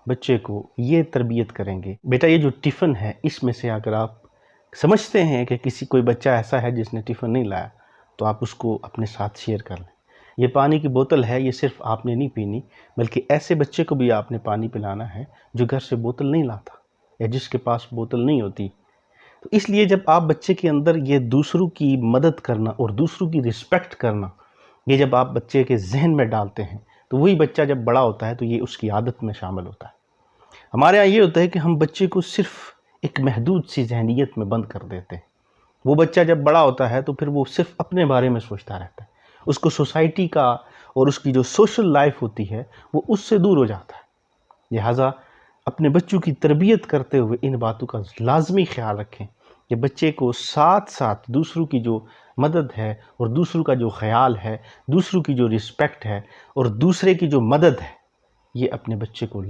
بچے کو یہ تربیت کریں گے، بیٹا یہ جو ٹفن ہے اس میں سے اگر آپ سمجھتے ہیں کہ کوئی بچہ ایسا ہے جس نے ٹفن نہیں لایا تو آپ اس کو اپنے ساتھ شیئر کر لیں۔ یہ پانی کی بوتل ہے، یہ صرف آپ نے نہیں پینی بلکہ ایسے بچے کو بھی آپ نے پانی پلانا ہے جو گھر سے بوتل نہیں لاتا یا جس کے پاس بوتل نہیں ہوتی۔ تو اس لیے جب آپ بچے کے اندر یہ دوسروں کی مدد کرنا اور دوسروں کی رسپیکٹ کرنا، یہ جب آپ بچے کے ذہن میں ڈالتے ہیں تو وہی بچہ جب بڑا ہوتا ہے تو یہ اس کی عادت میں شامل ہوتا ہے۔ ہمارے ہاں یہ ہوتا ہے کہ ہم بچے کو صرف ایک محدود سی ذہنیت میں بند کر دیتے ہیں۔ وہ بچہ جب بڑا ہوتا ہے تو پھر وہ صرف اپنے بارے میں سوچتا رہتا ہے، اس کو سوسائٹی کا اور اس کی جو سوشل لائف ہوتی ہے وہ اس سے دور ہو جاتا ہے۔ لہٰذا اپنے بچوں کی تربیت کرتے ہوئے ان باتوں کا لازمی خیال رکھیں کہ بچے کو ساتھ ساتھ دوسروں کی جو مدد ہے اور دوسروں کا جو خیال ہے، دوسروں کی جو رسپیکٹ ہے اور دوسرے کی جو مدد ہے، یہ اپنے بچے کو